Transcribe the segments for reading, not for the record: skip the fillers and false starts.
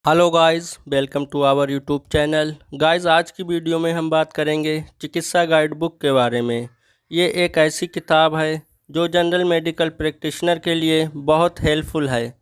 Hello guys, welcome to our YouTube channel. Guys, आज की video में हम बात करेंगे चिकित्सा गाइड बुक के बारे में। ये एक ऐसी किताब है जो जनरल मेडिकल प्रैक्टिशनर के लिए बहुत हेल्पफुल है।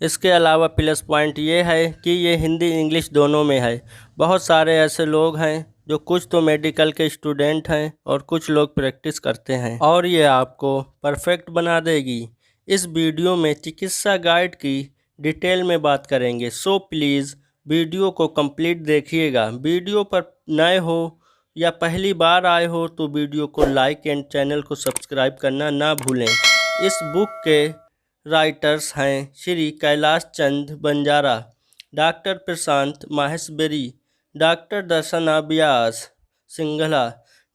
इसके अलावा प्लस पॉइंट ये है कि ये हिंदी इंग्लिश दोनों में है। बहुत सारे ऐसे लोग हैं जो कुछ तो मेडिकल के स्टूडेंट हैं और कुछ लोग प्रैक्टिस करते हैं, और ये आपको परफेक्ट बना देगी। इस वीडियो में चिकित्सा गाइड की डिटेल में बात करेंगे, सो प्लीज़ वीडियो को कंप्लीट देखिएगा। वीडियो पर नए हो या पहली बार आए हो तो वीडियो को लाइक एंड चैनल को सब्सक्राइब करना ना भूलें। इस बुक के राइटर्स हैं श्री कैलाश चंद बंजारा, डॉक्टर प्रशांत माहेश्वरी, डॉक्टर दर्शना व्यास सिंघला,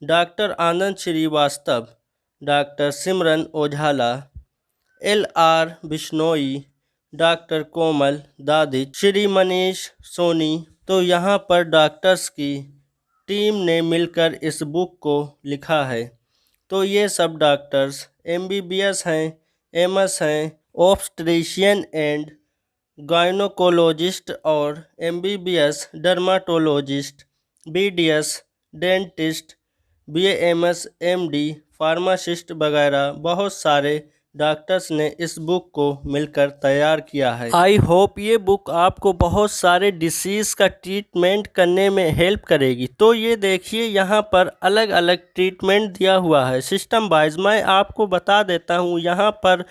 डॉक्टर आनंद श्रीवास्तव, डॉक्टर सिमरन ओझाला, LR बिश्नोई, डॉक्टर कोमल दादिच, श्री मनीष सोनी। तो यहाँ पर डॉक्टर्स की टीम ने मिलकर इस बुक को लिखा है। तो ये सब डॉक्टर्स MBBS हैं, MS हैं, ऑब्स्ट्रिशियन एंड गायनोकोलॉजिस्ट और MBBS dermatologist, BDS dentist, BAMS MD pharmacist वगैरह बहुत सारे डॉक्टर्स ने इस बुक को मिलकर तैयार किया है। आई होप ये बुक आपको बहुत सारे डिसीज़ का ट्रीटमेंट करने में हेल्प करेगी। तो ये देखिए, यहाँ पर अलग अलग ट्रीटमेंट दिया हुआ है सिस्टम वाइज। मैं आपको बता देता हूँ। यहाँ पर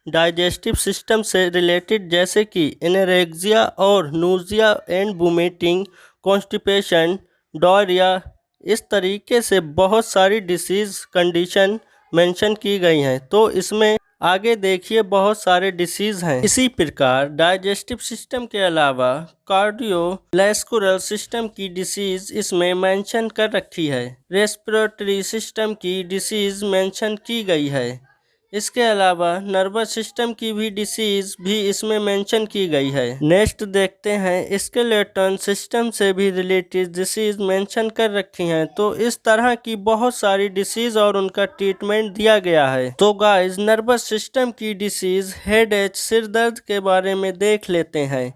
डाइजेस्टिव सिस्टम से रिलेटेड जैसे कि एनोरेक्सिया और नूजिया एंड वोमिटिंग, कॉन्स्टिपेशन, डायरिया, इस तरीके से बहुत सारी डिसीज़ कंडीशन मेंशन की गई हैं। तो इसमें आगे देखिए बहुत सारे डिसीज़ हैं। इसी प्रकार डाइजेस्टिव सिस्टम के अलावा कार्डियोवैस्कुलर सिस्टम की डिसीज़ इसमें मेंशन कर रखी है। रेस्पिरेटरी सिस्टम की डिसीज़ मेंशन की गई है। इसके अलावा नर्वस सिस्टम की भी डिसीज़ भी इसमें मेंशन की गई है। नेक्स्ट देखते हैं, स्केलेटन सिस्टम से भी रिलेटेड डिसीज़ मेंशन कर रखी हैं। तो इस तरह की बहुत सारी डिसीज़ और उनका ट्रीटमेंट दिया गया है। तो गाइस, नर्वस सिस्टम की डिसीज़ हेडेक, सिर दर्द के बारे में देख लेते हैं।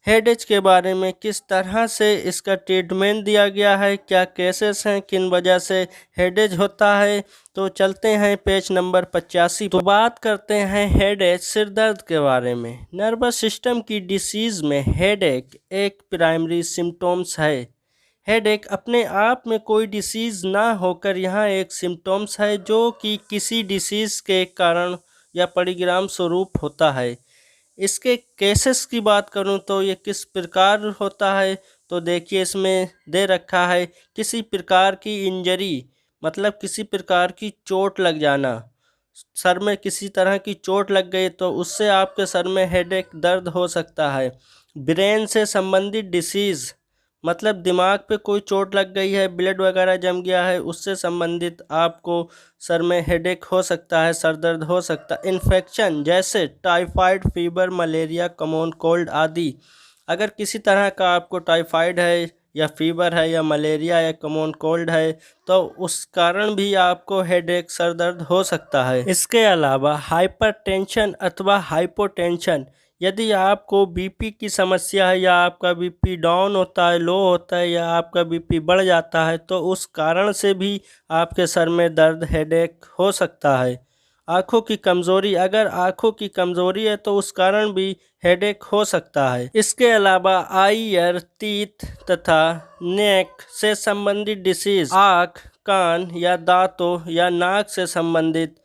हेडेक के बारे में किस तरह से इसका ट्रीटमेंट दिया गया है, क्या केसेस हैं, किन वजह से हेडेक होता है। तो चलते हैं पेज नंबर 85। तो बात करते हैं हेडेक, सिर दर्द के बारे में। नर्वस सिस्टम की डिसीज़ में हेडेक एक प्राइमरी सिम्टम्स है। हेडेक अपने आप में कोई डिसीज़ ना होकर यहाँ एक सिम्टम्स है जो कि किसी डिसीज़ के कारण या परिणाम स्वरूप होता है। इसके केसेस की बात करूं तो ये किस प्रकार होता है, तो देखिए इसमें दे रखा है किसी प्रकार की इंजरी, मतलब किसी प्रकार की चोट लग जाना। सर में किसी तरह की चोट लग गई तो उससे आपके सर में हेडेक दर्द हो सकता है। ब्रेन से संबंधित डिसीज़, मतलब दिमाग पे कोई चोट लग गई है, ब्लड वगैरह जम गया है, उससे संबंधित आपको सर में हेडेक हो सकता है, सर दर्द हो सकता है। इन्फेक्शन जैसे typhoid, fever, malaria, common cold आदि। अगर किसी तरह का आपको टाइफाइड है या फीवर है या मलेरिया या कॉमन कोल्ड है तो उस कारण भी आपको हेडेक, सर दर्द हो सकता है। इसके अलावा हाइपरटेंशन अथवा हाइपोटेंशन, यदि आपको बीपी की समस्या है या आपका बीपी डाउन होता है, लो होता है, या आपका बीपी बढ़ जाता है तो उस कारण से भी आपके सर में दर्द, हेडेक हो सकता है। आँखों की कमज़ोरी, अगर आँखों की कमज़ोरी है तो उस कारण भी हेडेक हो सकता है। इसके अलावा आई, ईयर, टीथ तथा नेक से संबंधित डिसीज़, आँख, कान या दांतों या नाक से संबंधित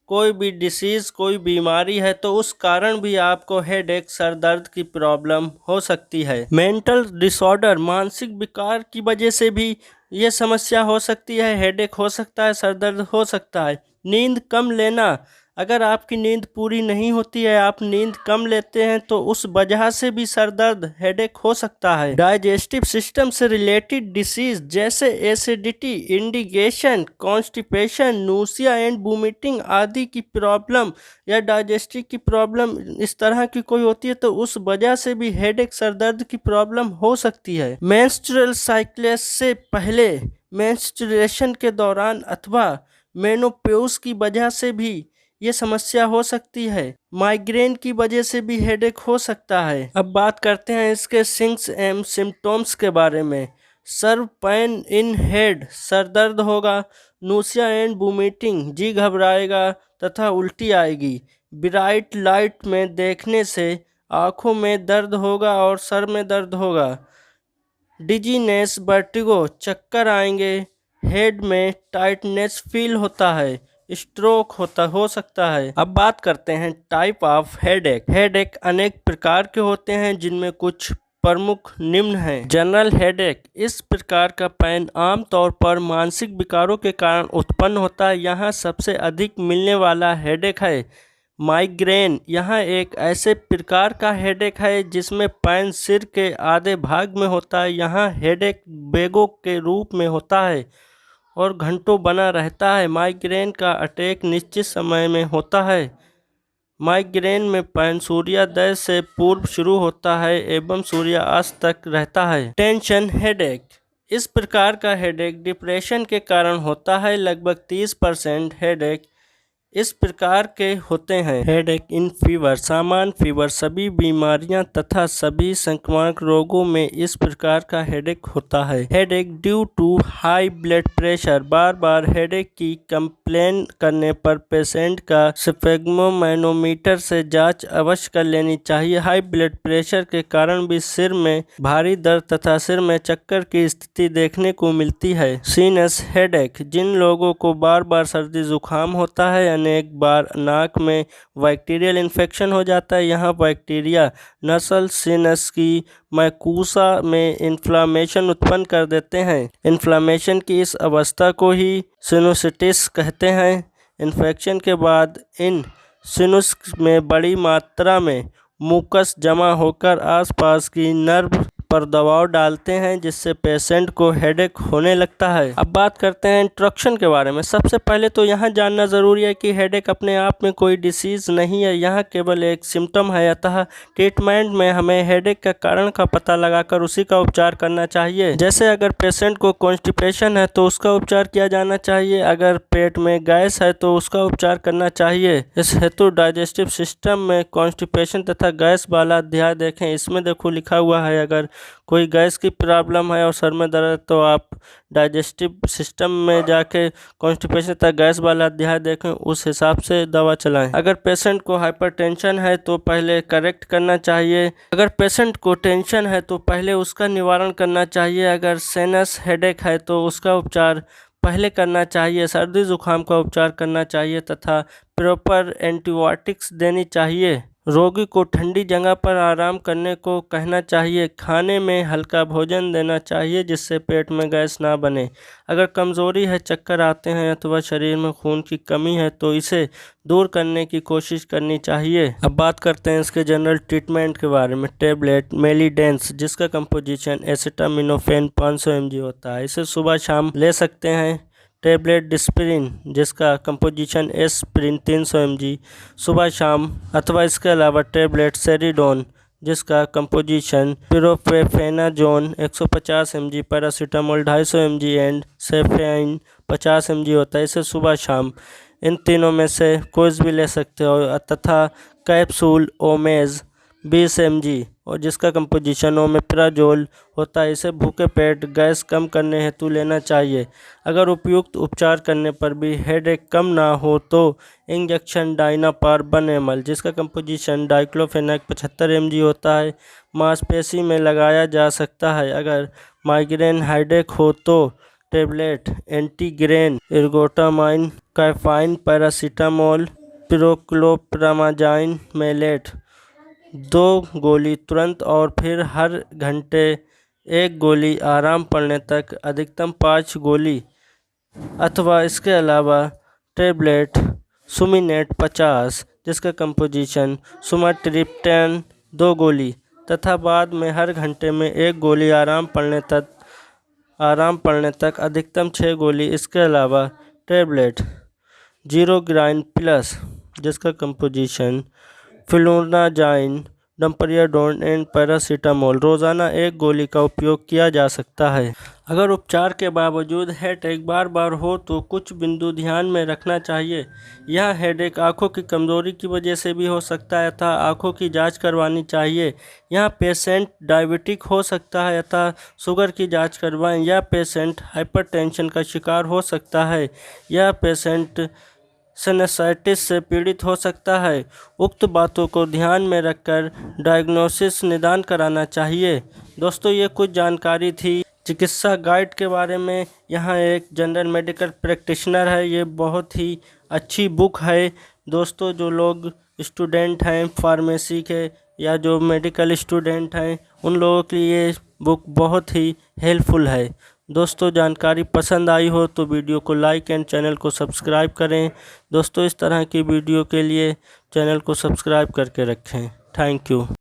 कोई भी डिसीज़, कोई बीमारी है तो उस कारण भी आपको हेडेक, सर दर्द की प्रॉब्लम हो सकती है। मेंटल डिसऑर्डर, मानसिक विकार की वजह से भी ये समस्या हो सकती है, हेडेक हो सकता है, सर दर्द हो सकता है। नींद कम लेना, अगर आपकी नींद पूरी नहीं होती है, आप नींद कम लेते हैं तो उस वजह से भी सर दर्द, हेडेक हो सकता है। डाइजेस्टिव सिस्टम से रिलेटेड डिसीज जैसे एसिडिटी, इंडिगेशन, कॉन्स्टिपेशन, नूसिया एंड वोमिटिंग आदि की प्रॉब्लम या डाइजेस्टिव की प्रॉब्लम इस तरह की कोई होती है तो उस वजह से भी हेडेक, सर दर्द की प्रॉब्लम हो सकती है। मेंस्ट्रुअल साइक्लेस से पहले, मेंस्ट्रुएशन के दौरान अथवा मेनोपॉज की वजह से भी ये समस्या हो सकती है। माइग्रेन की वजह से भी हेडेक हो सकता है। अब बात करते हैं इसके सिम्स एंड सिम्टम्स के बारे में। Sir pain in head, sir दर्द होगा। नोसिया एंड वोमिटिंग, जी घबराएगा तथा उल्टी आएगी। ब्राइट लाइट में देखने से आँखों में दर्द होगा और सर में दर्द होगा। डिजीनेस, वर्टिगो, चक्कर आएंगे। हेड में टाइटनेस फील होता है। स्ट्रोक हो सकता है। अब बात करते हैं टाइप ऑफ हेडेक। हेडेक अनेक प्रकार के होते हैं जिनमें कुछ प्रमुख निम्न हैं। जनरल हेडेक, इस प्रकार का पेन आमतौर पर मानसिक विकारों के कारण उत्पन्न होता है। यहाँ सबसे अधिक मिलने वाला हेडेक है माइग्रेन। यह एक ऐसे प्रकार का हेडेक है जिसमें पेन सिर के आधे भाग में होता है। यहाँ हेडेक वेगों के रूप में होता है और घंटों बना रहता है। माइग्रेन का अटैक निश्चित समय में होता है। माइग्रेन में पेन सूर्योदय से पूर्व शुरू होता है एवं सूर्यास्त तक रहता है। टेंशन हेडेक, इस प्रकार का हेडेक डिप्रेशन के कारण होता है। लगभग 30% हेडेक इस प्रकार के होते हैं। हेडेक इन फीवर, सामान्य फीवर, सभी बीमारियां तथा सभी संक्रामक रोगों में इस प्रकार का हेडेक होता है। Headache due to high blood pressure, बार बार हेडेक की कंप्लेन करने पर पेशेंट का स्फेग्मोमैनोमीटर से जांच अवश्य कर लेनी चाहिए। हाई ब्लड प्रेशर के कारण भी सिर में भारी दर्द तथा सिर में चक्कर की स्थिति देखने को मिलती है। सीनस हेडेक, जिन लोगों को बार बार सर्दी जुकाम होता है, अनेक बार नाक में बैक्टीरियल इन्फेक्शन हो जाता है। यहाँ बैक्टीरिया नसल सिनस की मैकूसा में इन्फ्लामेशन उत्पन्न कर देते हैं। इन्फ्लामेशन की इस अवस्था को ही सिनुसिटिस कहते हैं। इन्फेक्शन के बाद इन सिनुस में बड़ी मात्रा में मुकस जमा होकर आसपास की नर्व पर दबाव डालते हैं जिससे पेशेंट को हेडेक होने लगता है। अब बात करते हैं इंट्रोडक्शन के बारे में। सबसे पहले तो यहाँ जानना ज़रूरी है कि हेडेक अपने आप में कोई डिसीज़ नहीं है, यहाँ केवल एक सिम्टम है। अतः ट्रीटमेंट में हमें हेडेक का कारण का पता लगाकर उसी का उपचार करना चाहिए। जैसे अगर पेशेंट को कॉन्स्टिपेशन है तो उसका उपचार किया जाना चाहिए। अगर पेट में गैस है तो उसका उपचार करना चाहिए। इस हेतु डाइजेस्टिव सिस्टम में कॉन्स्टिपेशन तथा गैस वाला अध्याय देखें। इसमें देखो लिखा हुआ है, अगर कोई गैस की प्रॉब्लम है और सर में दर्द है तो आप डाइजेस्टिव सिस्टम में जाके कॉन्स्टिपेशन तथा गैस वाला अध्याय देखें, उस हिसाब से दवा चलाएं। अगर पेशेंट को हाइपरटेंशन है तो पहले करेक्ट करना चाहिए। अगर पेशेंट को टेंशन है तो पहले उसका निवारण करना चाहिए। अगर साइनस हेडेक है तो उसका उपचार पहले करना चाहिए। सर्दी जुकाम का उपचार करना चाहिए तथा प्रॉपर एंटीबायोटिक्स देनी चाहिए। रोगी को ठंडी जगह पर आराम करने को कहना चाहिए। खाने में हल्का भोजन देना चाहिए जिससे पेट में गैस ना बने। अगर कमज़ोरी है, चक्कर आते हैं अथवा शरीर में खून की कमी है तो इसे दूर करने की कोशिश करनी चाहिए। अब बात करते हैं इसके जनरल ट्रीटमेंट के बारे में। टेबलेट मेलिडेंस, जिसका कंपोजिशन एसिटामिनोफेन 500 mg होता है, इसे सुबह शाम ले सकते हैं। टेबलेट डिस्प्रिन, जिसका कंपोजिशन एस्प्रिन 300 mg, सुबह शाम। अथवा इसके अलावा टेबलेट सेरिडोन, जिसका composition propyphenazone 150 mg, paracetamol 250 mg and caffeine 50 mg होता है, इसे सुबह शाम। इन तीनों में से कोई भी ले सकते हो। तथा कैप्सूल ओमेज 20 mg और जिसका कंपोजिशन ओमेप्राजोल होता है, इसे भूखे पेट गैस कम करने हेतु लेना चाहिए। अगर उपयुक्त उपचार करने पर भी हेडेक कम ना हो तो इंजेक्शन डाइनापार 1 ml, जिसका कंपोजिशन डाइक्लोफेनाक 75 mg होता है, मांसपेशी में लगाया जा सकता है। अगर माइग्रेन हेडेक हो तो टेबलेट एंटीग्रेन, इर्गोटामाइन, कैफाइन, पैरासीटामोल, पिरोक्लोप्रामाजाइन मेलेट 2 गोली तुरंत और फिर हर घंटे 1 गोली आराम पड़ने तक, अधिकतम 5 गोली। अथवा इसके अलावा टेबलेट सुमिनेट 50, जिसका कंपोजिशन सुमाट्रिप्टेन 2 गोली तथा बाद में हर घंटे में 1 गोली आराम पड़ने तक अधिकतम 6 गोली। इसके अलावा टेबलेट जीरोग्राइन प्लस, जिसका कंपोजिशन फ्लूनाजाइन डम्परियाडोन एंड पैरासीटामोल रोज़ाना 1 गोली का उपयोग किया जा सकता है। अगर उपचार के बावजूद हेडेक बार हो तो कुछ बिंदु ध्यान में रखना चाहिए। यह हेडेक आँखों की कमज़ोरी की वजह से भी हो सकता है अतः आँखों की जांच करवानी चाहिए। यह पेशेंट डायबिटिक हो सकता है अतः शुगर की जांच करवाएं। यह पेशेंट हाइपरटेंशन का शिकार हो सकता है। यह पेशेंट साइनसाइटिस से पीड़ित हो सकता है। उक्त बातों को ध्यान में रखकर डायग्नोसिस निदान कराना चाहिए। दोस्तों, ये कुछ जानकारी थी चिकित्सा गाइड के बारे में। यहाँ एक जनरल मेडिकल प्रैक्टिशनर है, ये बहुत ही अच्छी बुक है। दोस्तों, जो लोग स्टूडेंट हैं फार्मेसी के या जो मेडिकल स्टूडेंट हैं उन लोगों के लिए ये बुक बहुत ही हेल्पफुल है। दोस्तों, जानकारी पसंद आई हो तो वीडियो को लाइक एंड चैनल को सब्सक्राइब करें। दोस्तों, इस तरह की वीडियो के लिए चैनल को सब्सक्राइब करके रखें। Thank you.